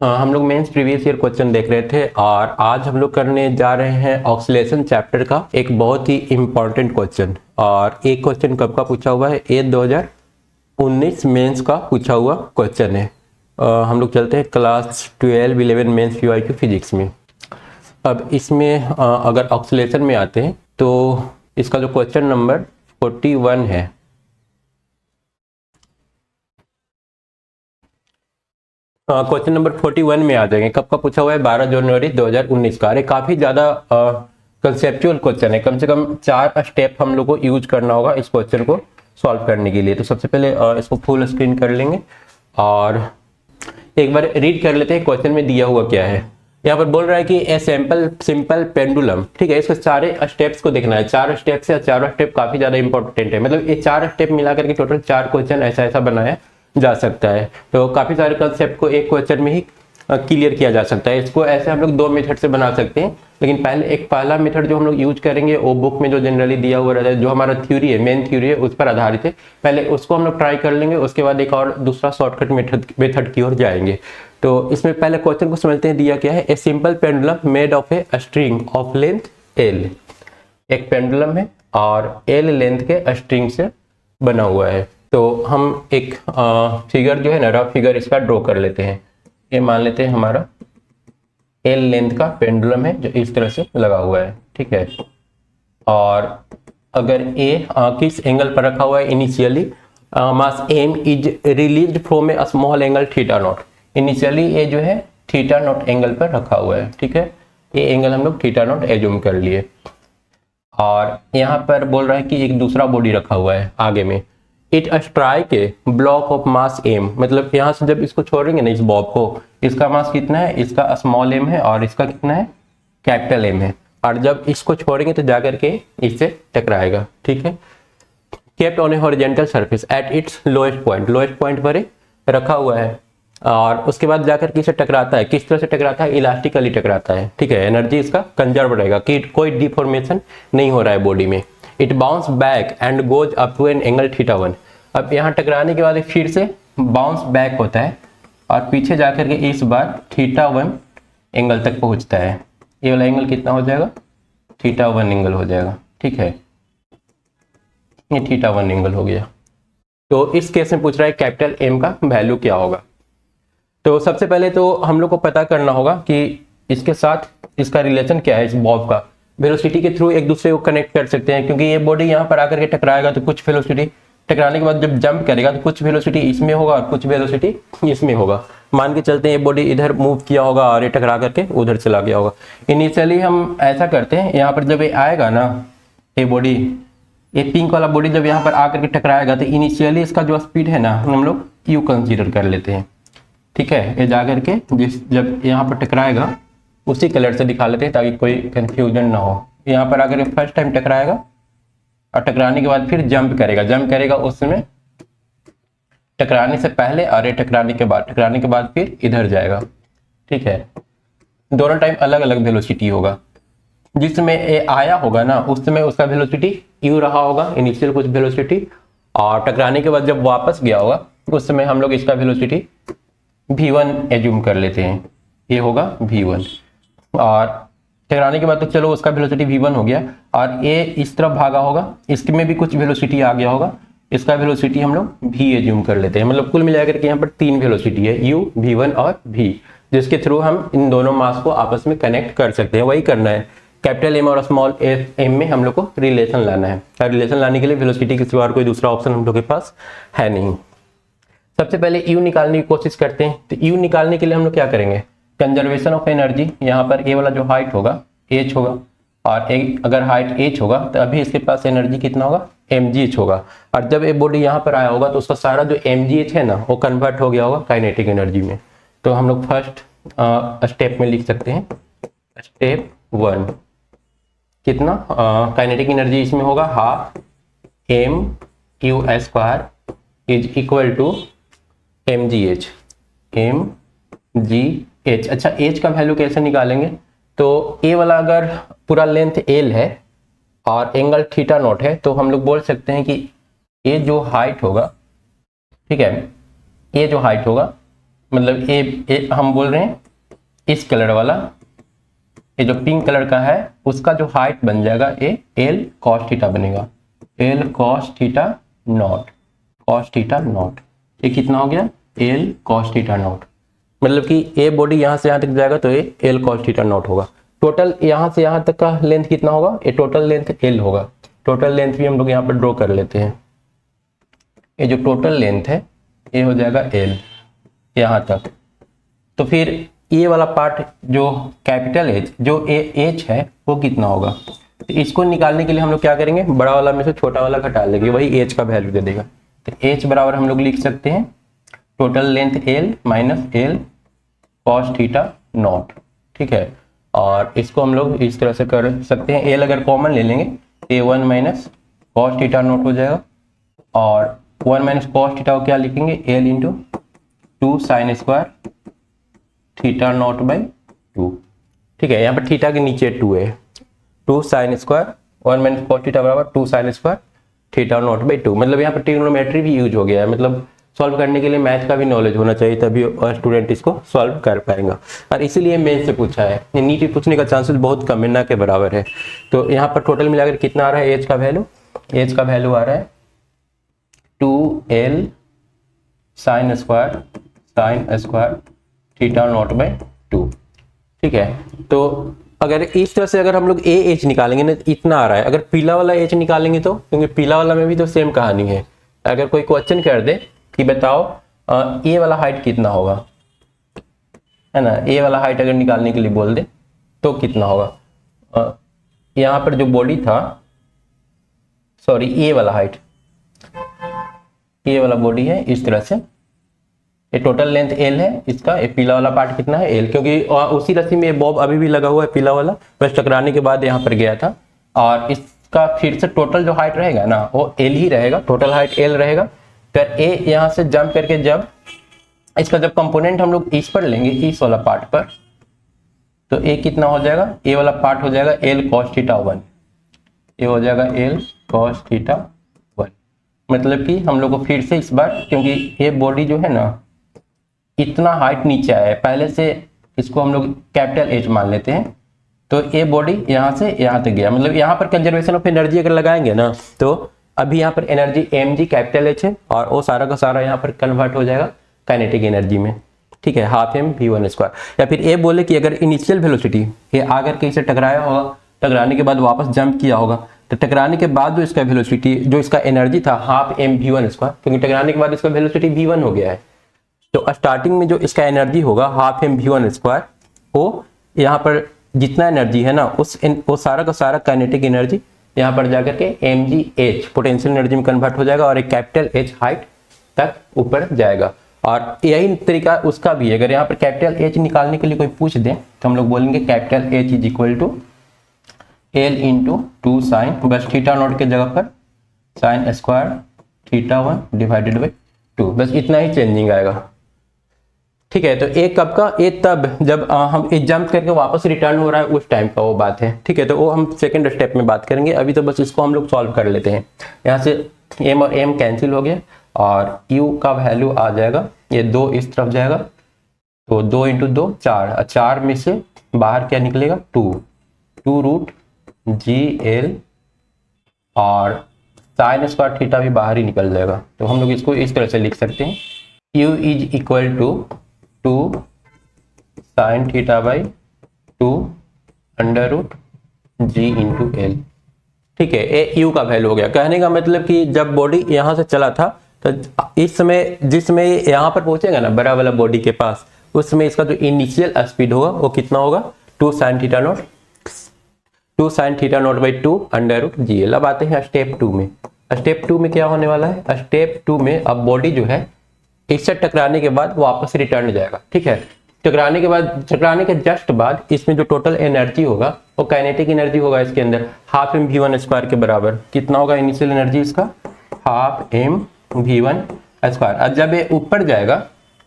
हम लोग mains previous year question देख रहे थे और आज हम लोग करने जा रहे हैं ऑक्सीलेशन चैप्टर का एक बहुत ही इम्पॉर्टेंट क्वेश्चन। और एक क्वेश्चन कब का पूछा हुआ है? ये 2019 मेंस का पूछा हुआ क्वेश्चन है। हम लोग चलते हैं क्लास 12 11 मेंस पीवाईक्यू फिजिक्स में। अब इसमें अगर ऑक्सीलेशन में आते हैं तो इसका जो क्वेश्चन नंबर 41 है, क्वेश्चन नंबर 41 में आ जाएंगे। कब का पूछा हुआ है? 12 जनवरी 2019 का। अरे काफ़ी ज़्यादा कंसेप्चुअल क्वेश्चन है, कम से कम 4 स्टेप हम लोग को यूज करना होगा इस क्वेश्चन को सॉल्व करने के लिए। तो सबसे पहले इसको फुल स्क्रीन कर लेंगे और एक बार रीड कर लेते हैं क्वेश्चन में दिया हुआ क्या है। यहाँ पर बोल रहा है कि ए सिंपल पेंडुलम, ठीक है। इसके सारे स्टेप्स को देखना है। 4 स्टेप्स है, चारों स्टेप काफ़ी ज़्यादा इंपॉर्टेंट है। मतलब ये 4 स्टेप मिलाकर के टोटल 4 क्वेश्चन ऐसा बनाया जा सकता है। तो काफ़ी सारे कंसेप्ट को एक क्वेश्चन में ही क्लियर किया जा सकता है। इसको ऐसे हम लोग 2 मेथड से बना सकते हैं, लेकिन पहला मेथड जो हम लोग यूज करेंगे वो बुक में जो जनरली दिया हुआ रहता है, जो हमारा थ्योरी है, मेन थ्योरी है, उस पर आधारित है। पहले उसको हम लोग ट्राई कर लेंगे, उसके बाद एक और दूसरा शॉर्टकट मेथड की ओर जाएंगे। तो इसमें पहले क्वेश्चन को समझते हैं। दिया क्या है? A simple pendulum made of a string of length L. एक पेंडुलम है और एल लेंथ के स्ट्रिंग से बना हुआ है। तो हम एक फिगर जो है ना, रफ फिगर इसका ड्रॉ कर लेते हैं। ये मान लेते हैं हमारा एल लेंथ का पेंडुलम है जो इस तरह से लगा हुआ है, ठीक है। और अगर ए किस एंगल पर रखा हुआ है? Initially mass m is released from a small angle theta naught. Initially ये जो है थीटा नॉट एंगल पर रखा हुआ है, ठीक है। ये एंगल हम लोग थीटा नॉट एज्यूम कर लिए। और यहाँ पर बोल रहा है कि एक दूसरा बॉडी रखा हुआ है आगे में। It strike a block of mass m. मतलब यहाँ से जब इसको छोड़ेंगे ना, इस बॉब को, इसका मास कितना है? इसका स्मॉल एम है और इसका कितना है? कैपिटल एम है। और जब इसको छोड़ेंगे तो जाकर के इससे टकराएगा, ठीक है। Kept on A horizontal surface at its lowest point. Lowest point पर रखा हुआ है और उसके बाद जाकर के इसे टकराता है। किस तरह से टकराता है? इलास्टिकली टकराता है, ठीक है। एनर्जी इसका कंजर्व रहेगा कि कोई डिफॉर्मेशन नहीं हो रहा है बॉडी में। It bounce back and goes up to an angle theta 1। अब यहाँ टकराने के बाद फिर से बाउंस बैक होता है और पीछे जाकर के इस बार थीटा 1 एंगल तक पहुँचता है। ये वाला एंगल कितना हो जाएगा? थीटा 1 एंगल हो जाएगा, ठीक है। ये थीटा 1 एंगल हो गया। तो इस केस में पूछ रहा है कैपिटल एम का वैल्यू क्या होगा। तो सबसे पहले तो हम लोग को पता करना होगा कि इसके साथ इसका रिलेशन क्या है। इस बॉब का वेलोसिटी के थ्रू एक दूसरे को कनेक्ट कर सकते हैं, क्योंकि ये बॉडी यहाँ पर आकर के टकराएगा तो कुछ वेलोसिटी, टकराने के बाद जब जंप करेगा तो कुछ वेलोसिटी इसमें होगा और कुछ वेलोसिटी इसमें होगा। मान के चलते हैं ये बॉडी इधर मूव किया होगा और ये टकरा करके उधर चला गया होगा। इनिशियली हम ऐसा करते हैं, यहाँ पर जब ये आएगा ना, ये बॉडी, ये पिंक वाला बॉडी जब यहाँ पर आकर के टकराएगा तो इनिशियली इसका जो स्पीड है ना, हम लोग यू कंसीडर कर लेते हैं, ठीक है। ये जा करके जब यहाँ पर टकराएगा उसी कलर से दिखा लेते हैं ताकि कोई कंफ्यूजन ना हो। यहाँ पर अगर फर्स्ट टाइम टकराएगा और टकराने के बाद फिर जंप करेगा उस समय टकराने से पहले और ये टकराने के बाद फिर इधर जाएगा, ठीक है। दोनों टाइम अलग अलग वेलोसिटी होगा। जिस समय ये आया होगा ना उस समय उसका वेलोसिटी यू रहा होगा, इनिशियल कुछ वेलोसिटी, और टकराने के बाद जब वापस गया होगा उस समय हम लोग इसका वेलोसिटी v1 एज्यूम कर लेते हैं। ये होगा v1 और टकराने के बाद तो चलो उसका वेलोसिटी v1 हो गया और ये इस तरफ भागा होगा, इसमें भी कुछ वेलोसिटी आ गया होगा, इसका वेलोसिटी हम लोग v एज्यूम कर लेते हैं। मतलब कुल मिलाकर के यहाँ पर 3 वेलोसिटी है, u, v1 और v, जिसके थ्रू हम इन दोनों मास को आपस में कनेक्ट कर सकते हैं। वही करना है। कैपिटल एम और स्मॉल एम में हम लोग को रिलेशन लाना है। रिलेशन लाने के लिए वेलोसिटी के सिवा कोई दूसरा ऑप्शन हम लोग के पास है नहीं। सबसे पहले यू निकालने की कोशिश करते हैं। तो यू निकालने के लिए हम लोग क्या करेंगे? Conservation of energy. यहाँ पर ए वाला जो हाइट होगा एच होगा और अगर हाइट एच होगा तो अभी इसके पास एनर्जी कितना होगा? mgh होगा। और जब ये बॉडी यहाँ पर आया होगा तो उसका सारा जो mgh है ना वो कन्वर्ट हो गया होगा काइनेटिक एनर्जी में। तो हम लोग फर्स्ट स्टेप में लिख सकते हैं, स्टेप 1 कितना काइनेटिक एनर्जी इसमें होगा half mu² is equal to mgh। अच्छा, एच का वैल्यू कैसे निकालेंगे? तो ए वाला अगर पूरा लेंथ एल है और एंगल थीटा नॉट है तो हम लोग बोल सकते हैं कि ये जो हाइट होगा, ठीक है, ये जो हाइट होगा मतलब ए हम बोल रहे हैं इस कलर वाला, ये जो पिंक कलर का है उसका जो हाइट बन जाएगा ये एल कॉस थीटा बनेगा, L cos theta not, cos theta not. ये कितना हो गया? L cos theta not. मतलब कि ए बॉडी यहाँ से यहाँ तक जाएगा तो ये एल कॉस थीटा नॉट होगा। टोटल यहाँ से यहाँ तक का लेंथ कितना होगा? ये टोटल लेंथ एल होगा। टोटल लेंथ भी हम लोग यहाँ पर ड्रॉ कर लेते हैं। ये जो टोटल लेंथ है ये हो जाएगा एल यहाँ तक। तो फिर ये वाला पार्ट जो कैपिटल एच, जो एच है वो कितना होगा? तो इसको निकालने के लिए हम लोग क्या करेंगे? बड़ा वाला में से छोटा वाला घटा लेंगे, वही एच का वैल्यू दे देगा। तो एच बराबर हम लोग लिख सकते हैं total length L minus L cos theta not. ठीक है, और इसको हम लोग इस तरह से कर सकते हैं, एल अगर कॉमन ले लेंगे A one minus cos theta naught हो जाएगा, और वन माइनस कॉस थीटा को क्या लिखेंगे? L into two sine square theta not by two. ठीक है, यहाँ पर थीटा के नीचे टू है, two sine square one minus cos theta बराबर two sine square theta not by two. मतलब यहाँ पर ट्रिग्नोमेट्री भी यूज हो गया है, मतलब सॉल्व करने के लिए मैथ का भी नॉलेज होना चाहिए, तभी स्टूडेंट इसको सॉल्व कर पाएंगा। और इसीलिए मेन से पूछा है, नीट में पूछने का चांसेस बहुत कम है, ना के बराबर है। तो यहाँ पर टोटल मिलाकर कितना आ रहा है एच का वैल्यू? एच का वैल्यू आ रहा है 2l sign square theta not by 2। ठीक है, तो अगर इस तरह से अगर हम लोग ए एच निकालेंगे ना, इतना आ रहा है। अगर पीला वाला एच निकालेंगे तो, क्योंकि पीला वाला में भी तो सेम कहानी है। अगर कोई क्वेश्चन कर दे कि बताओ ए वाला हाइट कितना होगा, है ना, ए वाला हाइट अगर निकालने के लिए बोल दे तो कितना होगा? यहाँ पर जो बॉडी था, सॉरी ए वाला हाइट, ए वाला बॉडी है इस तरह से, ये टोटल लेंथ एल है इसका, ये पीला वाला पार्ट कितना है? एल, क्योंकि उसी रस्सी में बॉब अभी भी लगा हुआ है पीला वाला, बस टकराने के बाद यहाँ पर गया था। और इसका फिर से टोटल जो हाइट रहेगा ना वो एल ही रहेगा, टोटल हाइट एल रहेगा। फिर ए यहाँ से जंप करके जब इसका जब कंपोनेंट हम लोग इस पर लेंगे, इस वाला पार्ट पर, तो ए कितना हो जाएगा? ए वाला पार्ट हो जाएगा एल कॉस थीटा 1, ये हो जाएगा एल कॉस थीटा 1। मतलब कि हम लोग को फिर से इस बार, क्योंकि ये बॉडी जो है ना इतना हाइट नीचे आया है, पहले से इसको हम लोग कैपिटल एच मान लेते हैं, तो ये बॉडी यहाँ से यहाँ तक गया। मतलब यहाँ पर कंजर्वेशन ऑफ एनर्जी अगर लगाएंगे ना, तो अभी यहाँ पर एनर्जी mg कैपिटल एच है, और वो सारा का सारा यहाँ पर कन्वर्ट हो जाएगा काइनेटिक एनर्जी में। ठीक है, half m we one square. या फिर ये बोले कि अगर इनिशियल वेलोसिटी ये आकर के इसे टकराया होगा, टकराने के बाद वापस जंप किया होगा, तो टकराने के बाद जो इसका वेलोसिटी, जो इसका एनर्जी था half m we one square, क्योंकि टकराने के बाद इसका वेलोसिटी वी वन हो गया है, तो स्टार्टिंग में जो इसका एनर्जी होगा half m we one square, वो यहाँ पर जितना एनर्जी है ना वो सारा का सारा काइनेटिक एनर्जी यहाँ पर जाकर के mgh पोटेंशियल एनर्जी में कन्वर्ट हो जाएगा, और एक कैपिटल H हाइट तक ऊपर जाएगा। और यही तरीका उसका भी है। अगर यहाँ पर कैपिटल H निकालने के लिए कोई पूछ दे तो हम लोग बोलेंगे capital H is equal to l into two sine, बस थीटा नॉट के जगह पर sine square theta 1 divided by 2, बस इतना ही चेंजिंग आएगा। ठीक है, तो एक कब का, एक तब जब हम एक जंप करके वापस रिटर्न हो रहा है उस टाइम का वो बात है। ठीक है, तो वो हम सेकंड स्टेप में बात करेंगे, अभी तो बस इसको हम लोग सॉल्व कर लेते हैं। यहाँ से m और m कैंसिल हो गया, और u का वैल्यू आ जाएगा, ये 2 इस तरफ जाएगा, तो 2 इंटू 2 4, 4 में से बाहर क्या निकलेगा? 2 रूट जी एल, और साइन स्क्वायर थीटा भी बाहर ही निकल जाएगा। तो हम लोग इसको इस तरह से लिख सकते हैं, u is equal to 2 sine theta by 2 under root g into l. ठीक है, ए यू का वैल्यू हो गया। कहने का मतलब कि जब बॉडी यहाँ से चला था तो इस समय जिस समय यहाँ पर पहुंचेगा ना बड़ा वाला बॉडी के पास, उस समय इसका जो इनिशियल स्पीड होगा वो कितना होगा? 2 sine theta not by 2 under root g l. अब आते हैं स्टेप 2 में। स्टेप 2 में क्या होने वाला है? स्टेप 2 में अब बॉडी जो है इससे टकराने के बाद वापस रिटर्न जाएगा। ठीक है, टकराने के जस्ट बाद इसमें जो टोटल एनर्जी होगा वो काइनेटिक एनर्जी होगा इसके अंदर half m we one square के बराबर। कितना होगा इनिशियल एनर्जी इसका? Half m we one square. और जब ये ऊपर जाएगा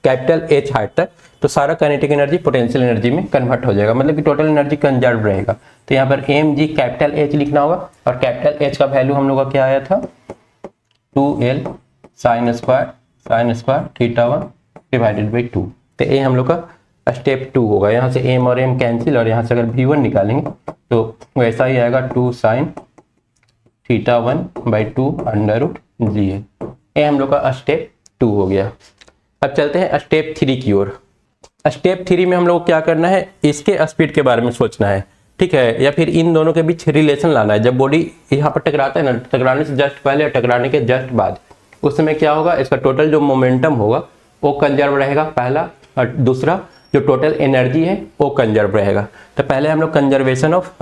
कैपिटल एच हाइट तक, तो सारा काइनेटिक एनर्जी पोटेंशियल एनर्जी में कन्वर्ट हो जाएगा, मतलब कि टोटल एनर्जी कंजर्व रहेगा। तो यहाँ पर एम जी कैपिटल एच लिखना होगा, और कैपिटल एच का वैल्यू हम लोग का क्या आया था? 2l sign square theta 1 divided by 2। तो ये हम लोग का स्टेप 2 होगा। यहाँ से एम और एम कैंसिल, और यहाँ से अगर V1 निकालेंगे तो वैसा ही आएगा 2 sin θ1/2 √GL। ये हम लोग का स्टेप 2 हो गया। अब चलते हैं स्टेप 3 की ओर। स्टेप 3 में हम लोग को क्या करना है, इसके स्पीड के बारे में सोचना है, ठीक है, या फिर इन दोनों के बीच रिलेशन लाना है। जब बॉडी यहाँ पर टकराता है ना, टकराने से जस्ट पहले और टकराने के जस्ट बाद, उस समय क्या होगा, इसका टोटल जो मोमेंटम होगा वो कंजर्व रहेगा पहला, और दूसरा जो टोटल एनर्जी है वो कंजर्व रहेगा। तो पहले हम लोग कंजर्वेशन ऑफ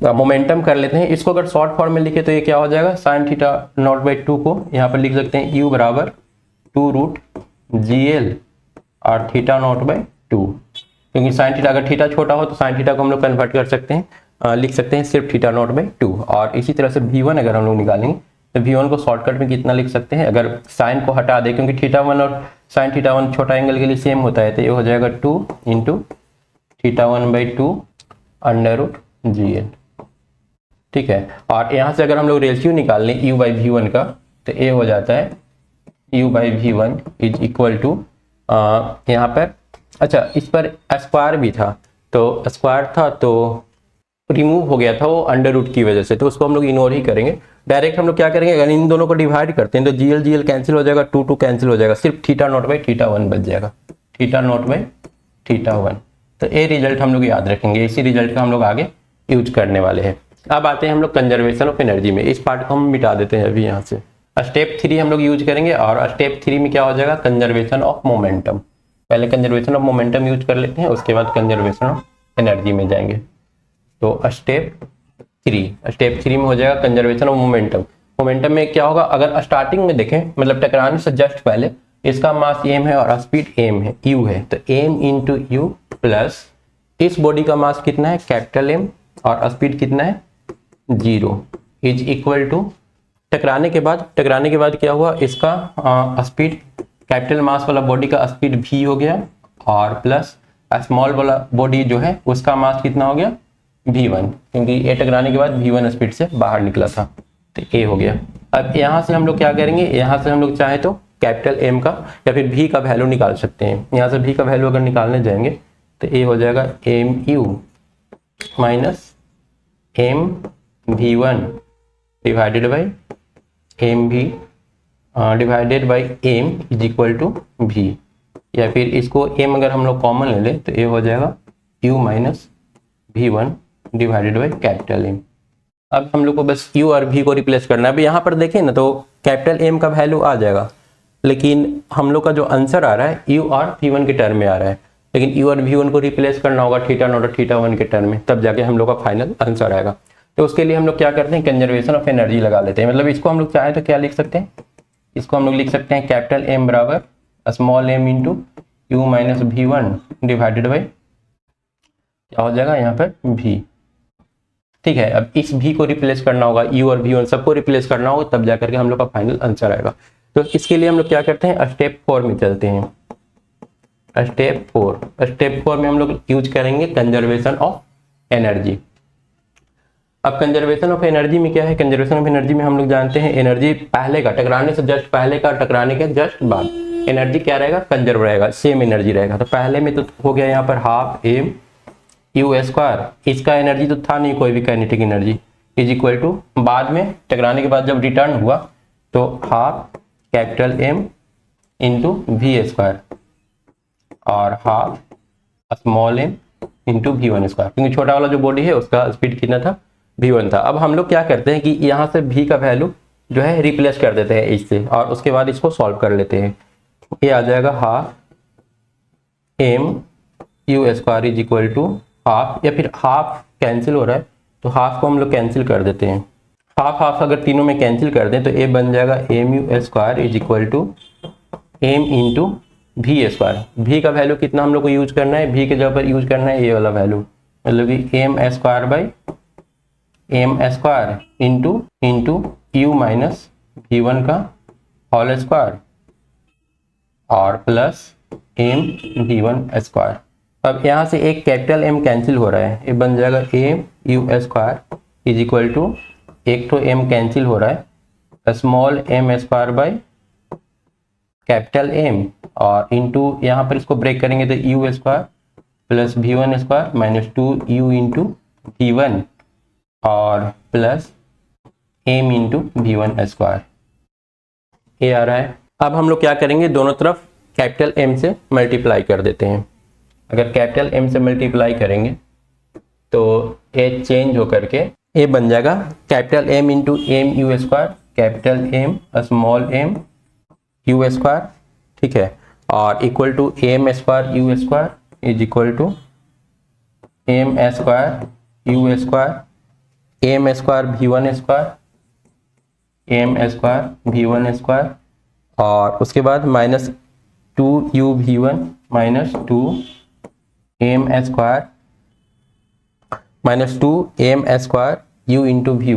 मोमेंटम कर लेते हैं। इसको अगर शॉर्ट फॉर्म में लिखे तो ये क्या हो जाएगा, sin θ0/2 को यहाँ पर लिख सकते हैं U बराबर 2√GL और θ0/2, क्योंकि sin θ अगर थीटा छोटा हो तो sin θ को हम लोग कन्वर्ट कर सकते हैं, लिख सकते हैं सिर्फ θ0/2। और इसी तरह से V1 अगर हम लोग निकालेंगे तो V1 को शॉर्टकट में कितना लिख सकते हैं, अगर साइन को हटा दे, क्योंकि θ1 और sin θ1 छोटा एंगल के लिए सेम होता है, तो ये हो जाएगा 2 × θ1/2 √GL, ठीक है। और यहाँ से अगर हम लोग रेशियो निकाल लें U/V1 का, तो ये हो जाता है U/V1 इज इक्वल टू, यहाँ पर अच्छा इस पर स्क्वायर भी था, तो स्क्वायर था तो रिमूव हो गया था वो अंडर रूट की वजह से, तो उसको हम लोग इग्नोर ही करेंगे। डायरेक्ट हम लोग क्या करेंगे, अगर इन दोनों को डिवाइड करते हैं तो GL कैंसिल हो जाएगा, 2 कैंसिल हो जाएगा, सिर्फ θ0/θ1 बच जाएगा, θ0/θ1। तो ये रिजल्ट हम लोग याद रखेंगे, इसी रिजल्ट का हम लोग आगे यूज करने वाले हैं। अब आते हैं हम लोग कंजर्वेशन ऑफ एनर्जी में। इस पार्ट को हम मिटा देते हैं अभी यहाँ से। स्टेप 3 हम लोग यूज करेंगे, और स्टेप 3 में क्या हो जाएगा, कंजर्वेशन ऑफ मोमेंटम। पहले कंजर्वेशन ऑफ मोमेंटम यूज कर लेते हैं, उसके बाद कंजर्वेशन ऑफ एनर्जी में जाएंगे। तो स्टेप 3 में हो जाएगा कंजर्वेशन ऑफ मोमेंटम। मोमेंटम में क्या होगा, अगर स्टार्टिंग में देखें, मतलब टकराने से जस्ट पहले इसका मास m है और स्पीड m है, u है, तो m इंटू यू प्लस इस बॉडी का मास कितना है, कैपिटल M, और स्पीड कितना है 0, इज इक्वल टू टकराने के बाद क्या हुआ, इसका स्पीड कैपिटल मास वाला बॉडी का स्पीड v हो गया, और प्लस स्मॉल वाला बॉडी जो है उसका मास कितना हो गया v1, क्योंकि ये टकराने के बाद v1 स्पीड से बाहर निकला था, तो a हो गया। अब यहाँ से हम लोग क्या करेंगे, यहाँ से हम लोग चाहे तो कैपिटल M का या फिर v का वैल्यू निकाल सकते हैं। यहाँ से v का वैल्यू अगर निकालने जाएंगे तो a हो जाएगा mu minus mv1 divided by mv divided by m is equal to v, या फिर इसको m अगर हम लोग कॉमन ले लें तो ये हो जाएगा u minus v1 divided by capital M। अब हम लोग को बस u और v को रिप्लेस करना है। अब यहाँ पर देखें ना तो कैपिटल M का वैल्यू आ जाएगा, लेकिन हम लोग का जो आंसर आ रहा है u और v1 के टर्म में आ रहा है, लेकिन u और v1 को रिप्लेस करना होगा θ0 और θ1 के टर्म में, तब जाके हम लोग का फाइनल आंसर आएगा। तो उसके लिए हम लोग क्या करते हैं, कंजर्वेशन ऑफ एनर्जी लगा लेते हैं। मतलब इसको हम लोग चाहें तो क्या लिख सकते हैं, इसको हम लोग लिख सकते हैं कैपिटल M बराबर small m into u minus v1 divided by क्या हो जाएगा यहाँ पर v, ठीक है। अब इस v को रिप्लेस करना होगा, u और v1 सबको रिप्लेस करना होगा, तब जाकर के हम लोग का फाइनल आंसर आएगा। तो इसके लिए हम लोग क्या करते हैं, स्टेप 4 में चलते हैं। स्टेप 4 में हम लोग यूज करेंगे कंजर्वेशन ऑफ एनर्जी। अब कंजर्वेशन ऑफ एनर्जी में क्या है, कंजर्वेशन ऑफ एनर्जी में हम लोग जानते हैं एनर्जी पहले का, टकराने से जस्ट पहले का, टकराने के जस्ट बाद एनर्जी क्या रहेगा, कंजर्व रहेगा, सेम एनर्जी रहेगा। तो पहले में तो हो गया यहाँ पर हाफ m u स्क्वायर, इसका एनर्जी तो था नहीं कोई भी kinetic energy, is equal to बाद में टकराने के बाद जब रिटर्न हुआ तो half capital M into v square और half small m into v1 square, क्योंकि छोटा वाला जो बॉडी है उसका स्पीड कितना था v1 था। अब हम लोग क्या करते हैं कि यहाँ से v का वैल्यू जो है रिप्लेस कर देते हैं इससे, और उसके बाद इसको सॉल्व कर लेते हैं। ये आ जाएगा half m u square is equal to half, या फिर हाफ कैंसिल हो रहा है तो हाफ को हम लोग कैंसिल कर देते हैं। हाफ अगर तीनों में कैंसिल कर दें तो ये बन जाएगा M you square is equal to m into v square. V का वैल्यू कितना हम लोग को यूज करना है, वी के जगह पर यूज करना है ये वाला वैल्यू, मतलब कि m square by m square into u minus v1 का होल स्क्वायर और प्लस एम v1 स्क्वायर। अब यहाँ से एक कैपिटल M कैंसिल हो रहा है, ये बन जाएगा M you square is equal to एक तो m कैंसिल हो रहा है small m square by capital M और इंटू यहाँ पर इसको ब्रेक करेंगे तो u square plus v one square minus 2u into we one और plus M into we one square, ये आ रहा है। अब हम लोग क्या करेंगे, दोनों तरफ कैपिटल एम से मल्टीप्लाई कर देते हैं। अगर कैपिटल एम से मल्टीप्लाई करेंगे तो ये चेंज होकर के ये बन जाएगा capital M into M you square, capital M small M you square, ठीक है, और equal to M square you square is equal to M square you square M square V one square M square V one square और उसके बाद minus 2u V one minus 2 M square minus 2 M square U into we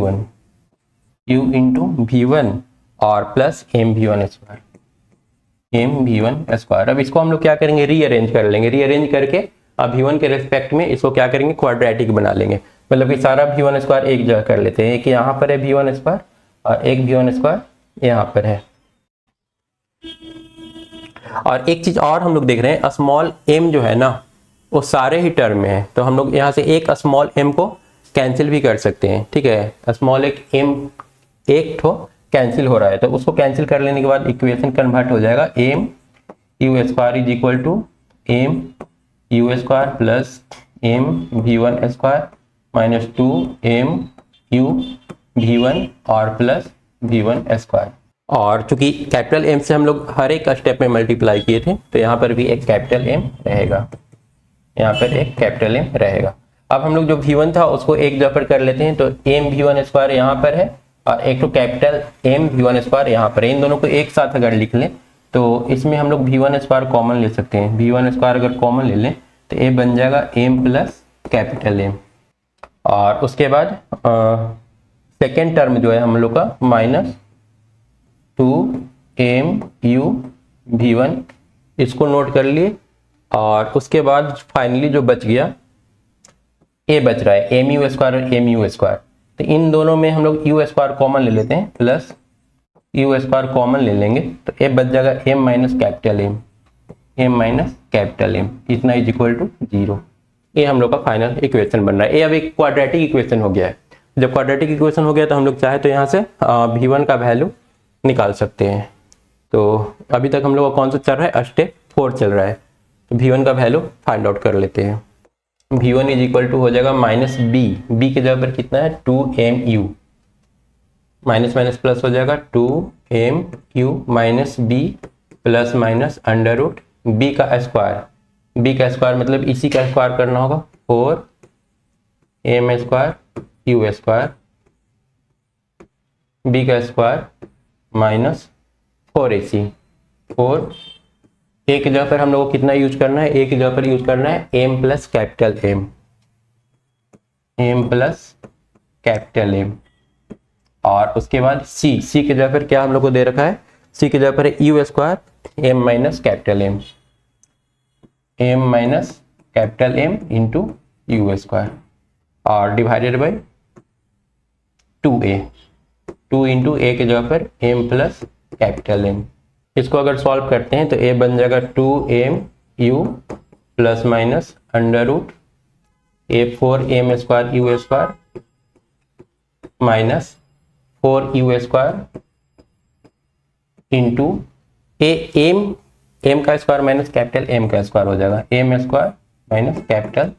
one और plus M we one square. अब इसको हम लोग क्या करेंगे, रीअरेंज कर लेंगे। रीअरेंज करके अब वी वन के रेस्पेक्ट में इसको क्या करेंगे, क्वाड्रेटिक बना लेंगे। मतलब कि सारा वी वन स्क्वायर एक जगह कर लेते हैं, एक यहाँ पर है वी वन स्क्वायर और एक वी वन स्क्वायर यहाँ पर है। और एक चीज और हम लोग देख रहे हैं, स्मॉल एम जो है ना वो सारे ही टर्म में है, तो हम लोग यहाँ से एक स्मॉल एम को कैंसिल भी कर सकते हैं, ठीक है। स्मॉल एक एम एक ठो कैंसिल हो रहा है, तो उसको कैंसिल कर लेने के बाद इक्वेशन कन्वर्ट हो जाएगा M you square is equal to m you square plus M we one square minus 2 m u v one और प्लस वी वन स्क्वायर। और चूंकि कैपिटल एम से हम लोग हर एक स्टेप में मल्टीप्लाई किए थे तो यहाँ पर भी एक कैपिटल एम रहेगा, यहाँ पर एक कैपिटल एम रहेगा। अब हम लोग जो v1 था उसको एक जगह पर कर लेते हैं, तो एम वी वन स्क्वायर यहाँ पर है और एक तो capital M we one square यहाँ पर है। इन दोनों को एक साथ अगर लिख लें तो इसमें हम लोग वी वन स्क्वायर कॉमन ले सकते हैं। वी वन स्क्वायर अगर कॉमन ले लें तो ये बन जाएगा एम प्लस कैपिटल एम और उसके बाद सेकेंड टर्म जो है हम लोग का minus 2 m u v one, इसको नोट कर लिए। और उसके बाद फाइनली जो बच गया ए बच रहा है एम यू स्क्वायर और एम यू स्क्वायर, तो इन दोनों में हम लोग यू स्क्वायर कॉमन ले लेते हैं, प्लस यू स्क्वायर कॉमन ले लेंगे तो ए बच जाएगा m minus capital M, M minus capital m इतना इज इक्वल टू 0। ये हम लोग का फाइनल इक्वेशन बन रहा है। ये अब एक क्वाड्रेटिक इक्वेशन हो गया है। जब क्वाड्रेटिक इक्वेशन हो गया तो हम लोग चाहे तो यहाँ से वी वन का वैल्यू निकाल सकते हैं। तो अभी तक हम लोग का कौन सा चल रहा है, स्टेप 4 चल रहा है, तो वी वन का वैल्यू फाइंड आउट कर लेते हैं। V one is equal to हो जाएगा माइनस बी के जगह पर कितना है 2 m u, minus minus plus हो जाएगा 2 m u minus b plus minus under root b का स्क्वायर, बी का स्क्वायर मतलब इसी का स्क्वायर करना होगा 4 m square you square b का स्क्वायर माइनस 4ac 4 ए की जगह पर हम लोग को कितना यूज करना है, ए की जगह पर यूज करना है M plus capital M, M plus capital M. और उसके बाद सी की जगह पर क्या हम लोग को दे रखा है, सी की जगह पर U square M minus capital M, M minus capital M into U square और divided by 2a, 2 into A की जगह पर एम प्लस कैपिटल एम। इसको अगर सॉल्व करते हैं तो ए बन जाएगा 2m u plus minus under root A 4m square you square minus 4u square into M का स्क्वायर माइनस कैपिटल एम का स्क्वायर हो जाएगा, M square minus capital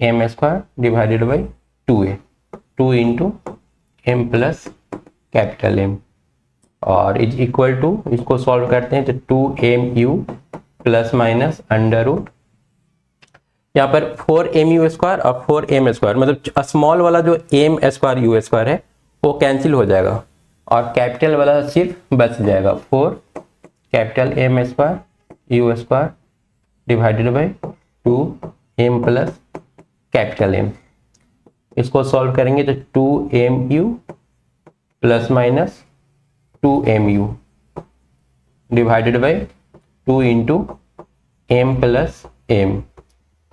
M square divided by 2a, 2 into M plus capital M और is equal to, इसको solve करते हैं तो 2mu plus minus under root यहाँ पर 4mu स्क्वायर और 4m स्क्वायर मतलब स्मॉल वाला जो m स्क्वायर यू स्क्वायर है वो कैंसिल हो जाएगा और कैपिटल वाला सिर्फ बच जाएगा 4 capital m square you square divided by 2m plus capital m। इसको सॉल्व करेंगे तो 2mu plus minus 2mu divided by 2 into M plus M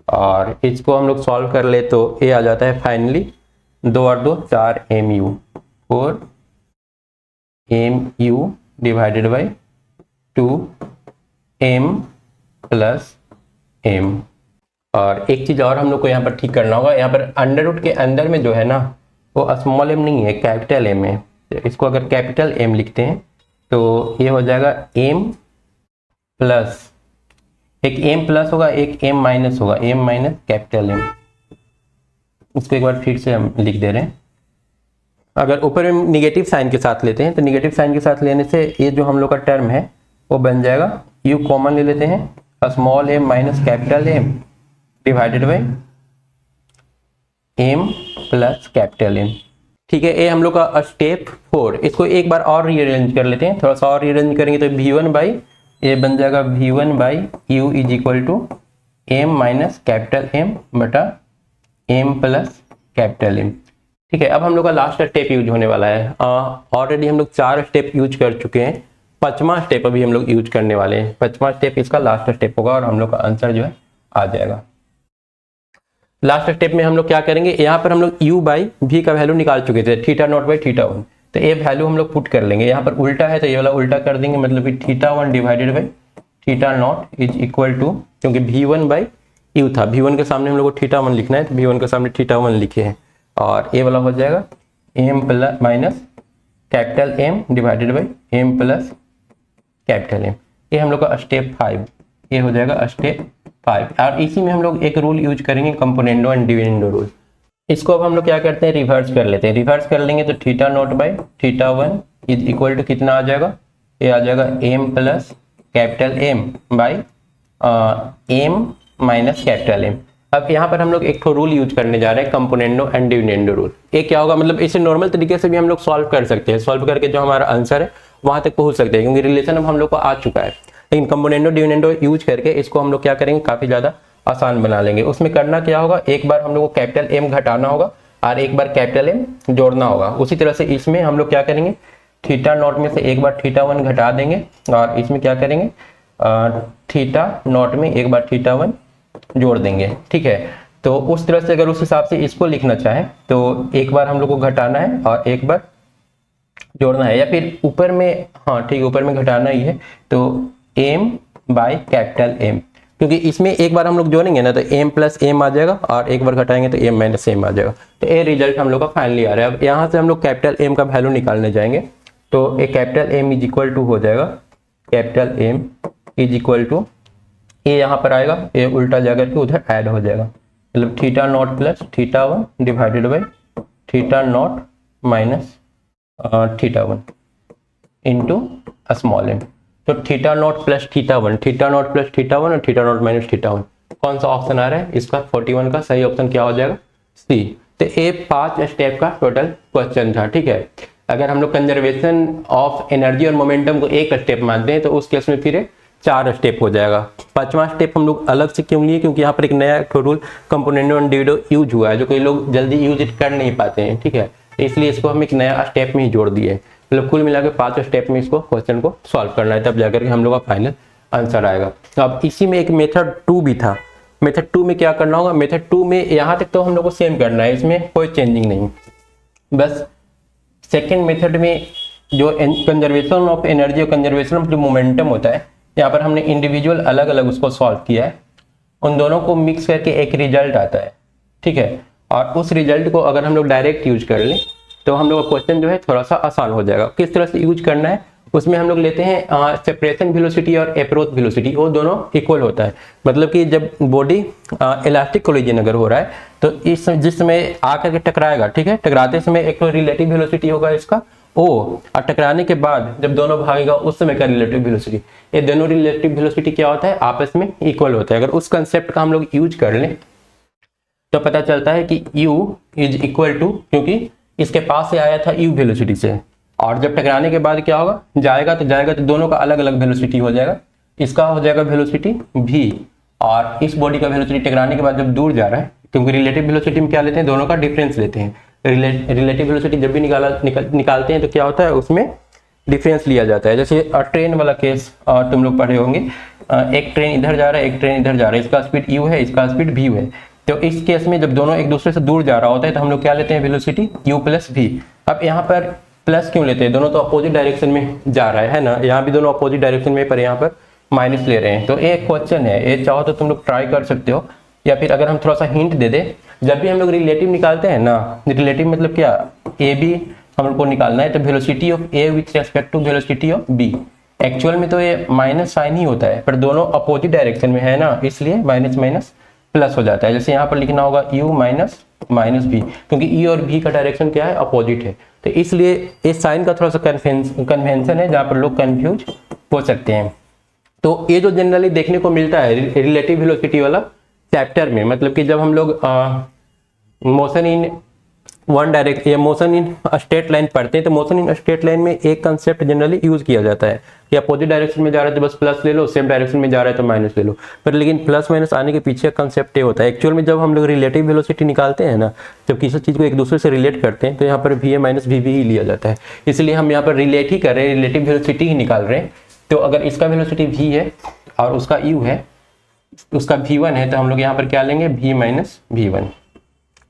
और इसको हम लोग सॉल्व कर ले तो ये आ जाता है फाइनली 2 और 2 4 mu 4 mu divided by two M plus M. और एक चीज़ और हम लोग को यहाँ पर ठीक करना होगा, यहाँ पर अंडर रूट के अंदर में जो है ना वो स्मॉल एम नहीं है, कैपिटल एम है। तो इसको अगर कैपिटल एम लिखते हैं तो ये हो जाएगा एम प्लस, एक एम प्लस होगा एक एम माइनस होगा, एम माइनस कैपिटल एम। इसको एक बार फिर से हम लिख दे रहे हैं। अगर ऊपर में निगेटिव साइन के साथ लेते हैं तो निगेटिव साइन के साथ लेने से ये जो हम लोग का टर्म है वो बन जाएगा, यू कॉमन ले लेते हैं, small M minus capital M divided by M plus capital M. ठीक है, ये हम लोग का स्टेप 4। इसको एक बार और रीअरेंज कर लेते हैं, थोड़ा सा और रीअरेंज करेंगे तो V1 बाई ये बन जाएगा V1 by U is equal to M minus capital M बटा एम प्लस कैपिटल एम। ठीक है, अब हम लोग का लास्ट स्टेप यूज होने वाला है। ऑलरेडी हम लोग 4 स्टेप यूज कर चुके हैं, 5वां स्टेप अभी हम लोग यूज करने वाले हैं। 5वां स्टेप इसका लास्ट स्टेप होगा और हम लोग का आंसर जो है आ जाएगा। लास्ट स्टेप में हम लोग क्या करेंगे, यहाँ पर हम लोग u बाई वी का वैल्यू निकाल चुके थे, थीटा नॉट बाई थीटा 1। तो ये वैल्यू हम लोग पुट कर लेंगे, यहाँ पर उल्टा है तो ये वाला उल्टा कर देंगे, मतलब कि theta 1 divided by theta nought is equal to, क्योंकि V1 बाई यू था, V1 के सामने हम लोग को थीटा 1 लिखना है तो V1 के सामने थीटा 1 लिखे हैं। और ये वाला हो जाएगा M plus minus capital M divided by M plus capital M. ये हम लोग का स्टेप 5, ये हो जाएगा स्टेप 5। और इसी में हम लोग एक रूल यूज करेंगे, कंपोनेंडो एंड डिविडेंडो रूल। इसको अब हम लोग क्या करते हैं, रिवर्स कर लेते हैं। रिवर्स कर लेंगे तो theta not by theta 1 is equal to कितना आ जाएगा, ये आ जाएगा M plus capital M by M minus capital M. अब यहाँ पर हम लोग एक रूल यूज करने जा रहे हैं, कंपोनेंडो एंड डिविडेंडो रूल। ये क्या होगा, मतलब इसे नॉर्मल तरीके से भी हम लोग सॉल्व कर सकते हैं, सॉल्व करके जो हमारा आंसर है वहां तक पहुंच सकते हैं, क्योंकि रिलेशन अब हम लोग को आ चुका है। लेकिन कंपोनेंडो डिविडेंडो यूज करके इसको हम लोग क्या करेंगे, काफी ज्यादा आसान बना लेंगे। उसमें करना क्या होगा, एक बार हम लोग को कैपिटल एम घटाना होगा और एक बार कैपिटल एम जोड़ना होगा। उसी तरह से इसमें हम लोग क्या करेंगे, थीटा नॉट में से एक बार थीटा 1 घटा देंगे और इसमें क्या करेंगे, थीटा नॉट में एक बार थीटा 1 जोड़ देंगे। ठीक है, तो उस तरह से अगर उस हिसाब से इसको लिखना चाहें तो एक बार हम लोग को घटाना है और एक बार जोड़ना है, या फिर ऊपर में, हाँ ठीक है, ऊपर में घटाना ही है तो एम बाई कैपिटल एम, क्योंकि इसमें एक बार हम लोग जोड़ेंगे ना तो एम प्लस एम आ जाएगा और एक बार घटाएंगे तो एम माइनस एम आ जाएगा। तो ये रिजल्ट हम लोग का फाइनली आ रहा है। अब यहाँ से हम लोग कैपिटल एम का वैल्यू निकालने जाएंगे तो एक capital M is equal to हो जाएगा, capital M is equal to, ये यहाँ पर आएगा, ये उल्टा जाकर के उधर ऐड हो जाएगा, मतलब theta naught plus theta 1 divided by theta naught minus theta 1 into small M. तो theta naught plus theta 1, theta naught plus theta 1 और थीटा नॉट माइनस थीटा 1, कौन सा ऑप्शन आ रहा है इसका, 41 का सही ऑप्शन क्या हो जाएगा, सी। तो ये 5 स्टेप का टोटल क्वेश्चन था। ठीक है, अगर हम लोग कंजर्वेशन ऑफ एनर्जी और मोमेंटम को एक स्टेप मानते हैं तो उस केस में फिर 4 स्टेप हो जाएगा। 5वां स्टेप हम लोग अलग से क्यों लिए, क्योंकि यहाँ पर एक नया rule componendo and dividendo use हुआ है जो कई लोग जल्दी यूज कर नहीं पाते हैं। ठीक है, इसलिए इसको हम एक नया स्टेप में ही जोड़ दिए, मतलब कुल मिला के 5 स्टेप में इसको क्वेश्चन को सॉल्व करना है, तब जाकर के हम लोग का फाइनल आंसर आएगा। अब इसी में एक मेथड 2 भी था। मेथड 2 में क्या करना होगा, मेथड 2 में यहाँ तक तो हम लोग को सेम करना है, इसमें कोई चेंजिंग नहीं। बस सेकेंड मेथड में जो कंजर्वेशन ऑफ एनर्जी और कंजर्वेशन ऑफ जो मोमेंटम होता है, यहाँ पर हमने इंडिविजुअल अलग अलग उसको सॉल्व किया है, उन दोनों को मिक्स करके एक रिजल्ट आता है। ठीक है, और उस रिजल्ट को अगर हम लोग डायरेक्ट यूज कर लें तो हम लोग का क्वेश्चन जो है थोड़ा सा आसान हो जाएगा। किस तरह से यूज करना है, उसमें हम लोग लेते हैं सेपरेशन वेलोसिटी और अप्रोच वेलोसिटी, वो दोनों इक्वल होता है। मतलब कि जब बॉडी इलास्टिक कोलिजन अगर हो रहा है तो इस जिस समय आकर के टकराएगा, ठीक है, टकराते समय एक तो रिलेटिव वेलोसिटी होगा इसका ओ, और टकराने के बाद जब दोनों भागेगा उस समय का रिलेटिव वेलोसिटी, ये दोनों रिलेटिव वेलोसिटी क्या होता है, आपस में इक्वल होता है। अगर उस कंसेप्ट का हम लोग यूज कर लें तो पता चलता है कि u इज इक्वल टू, क्योंकि इसके पास से आया था u वेलोसिटी से, और जब टकराने के बाद क्या होगा, जाएगा तो दोनों का अलग अलग वेलोसिटी हो जाएगा। इसका हो जाएगा वेलोसिटी v और इस बॉडी का वेलोसिटी टकराने के बाद जब दूर जा रहा है, क्योंकि रिलेटिव वेलोसिटी में क्या लेते हैं, दोनों का डिफरेंस लेते हैं। रिलेटिव वेलोसिटी जब भी निकालते हैं तो क्या होता है, उसमें डिफरेंस लिया जाता है। जैसे ट्रेन वाला केस तुम लोग पढ़े होंगे, एक ट्रेन इधर जा रहा है, एक ट्रेन इधर जा रहा है, इसका स्पीड u है, इसका स्पीड v है। तो इस केस में जब दोनों एक दूसरे से दूर जा रहा होता है तो हम लोग क्या लेते हैं, वेलोसिटी u प्लस v। अब यहाँ पर प्लस क्यों लेते हैं, दोनों तो अपोजिट डायरेक्शन में जा रहा है ना, यहाँ भी दोनों अपोजिट डायरेक्शन में, पर यहाँ पर माइनस ले रहे हैं। तो एक क्वेश्चन है, ये चाहो तो तुम लोग ट्राई कर सकते हो, या फिर अगर हम थोड़ा सा हिंट दे दे, जब भी हम लोग रिलेटिव निकालते हैं ना, रिलेटिव मतलब क्या, ए बी हम लोग को निकालना है, तो velocity of A with respect to velocity of B, actual में तो ये माइनस साइन ही होता है, पर दोनों अपोजिट डायरेक्शन में है ना, इसलिए माइनस माइनस प्लस हो जाता है। जैसे यहाँ पर लिखना होगा u माइनस माइनस बी, क्योंकि e और b का डायरेक्शन क्या है, अपोजिट है, तो इसलिए इस साइन का थोड़ा सा कन्वेंशन है जहाँ पर लोग कंफ्यूज हो सकते हैं। तो ये जो जनरली देखने को मिलता है रिलेटिव वेलोसिटी वाला चैप्टर में, मतलब कि जब हम लोग मोशन इन वन डायरेक्ट या मोशन इन स्ट्रेट लाइन पढ़ते हैं, तो मोशन इन स्ट्रेट लाइन में एक कंसेप्ट जनरली यूज किया जाता है कि अपोजिट डायरेक्शन में जा रहा है तो बस प्लस ले लो, सेम डायरेक्शन में जा रहा है तो माइनस ले लो। पर लेकिन प्लस माइनस आने के पीछे कंसेप्ट ये होता है, एक्चुअल में जब हम लोग रिलेटिव वेलोसिटी निकालते हैं ना, जब किसी चीज़ को एक दूसरे से रिलेट करते हैं, तो यहाँ पर V A minus V B ही लिया जाता है, इसलिए हम यहाँ पर रिलेट ही कर रहे हैं, रिलेटिव वेलोसिटी ही निकाल रहे हैं। तो अगर इसका वेलोसिटी v है और उसका u है, उसका v1 है, तो हम लोग यहाँ पर क्या लेंगे, v माइनस v1।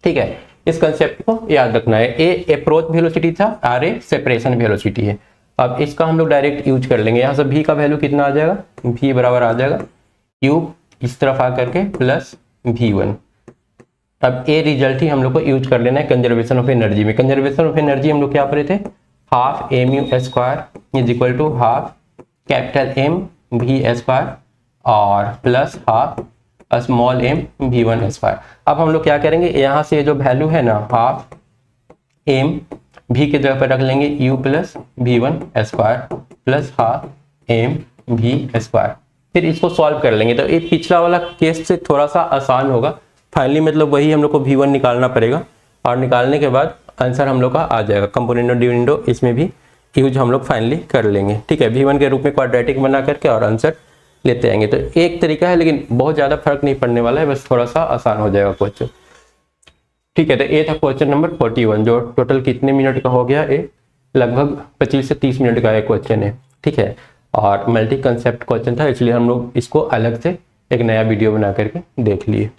ठीक है, इस कंसेप्ट को याद रखना है। ए अप्रोच वेलोसिटी था, आर ए सेपरेशन वेलोसिटी है। अब इसका हम लोग डायरेक्ट यूज कर लेंगे, यहाँ से v का वैल्यू कितना आ जाएगा, v बराबर आ जाएगा u इस तरफ आ करके प्लस v1। अब ए रिजल्ट ही हम लोग को यूज कर लेना है कंजर्वेशन ऑफ एनर्जी में। कंजर्वेशन ऑफ एनर्जी हम लोग क्या पढ़े थे, half M you square is equal to half capital M V square और plus half small M v1 square. अब हम लोग क्या करेंगे, यहाँ से जो वैल्यू है ना, हाफ एम v के जगह पर रख लेंगे u plus v1 square plus half M v square, फिर इसको सॉल्व कर लेंगे। तो ये पिछला वाला केस से थोड़ा सा आसान होगा। फाइनली मतलब वही हम लोग को v1 निकालना पड़ेगा, और निकालने के बाद आंसर हम लोग का आ जाएगा। कंपोनेंट डिविडेंडो इसमें भी यूज हम लोग फाइनली कर लेंगे। ठीक है, v1 के रूप में क्वाड्रेटिक बना करके और आंसर लेते आएंगे। तो एक तरीका है, लेकिन बहुत ज़्यादा फर्क नहीं पड़ने वाला है, बस थोड़ा सा आसान हो जाएगा क्वेश्चन। ठीक है, तो ये था क्वेश्चन नंबर 41, जो टोटल कितने मिनट का हो गया, ये लगभग 25 से 30 मिनट का एक क्वेश्चन है। ठीक है, और मल्टी कंसेप्ट क्वेश्चन था, इसलिए हम लोग इसको अलग से एक नया वीडियो बना करके देख लिए।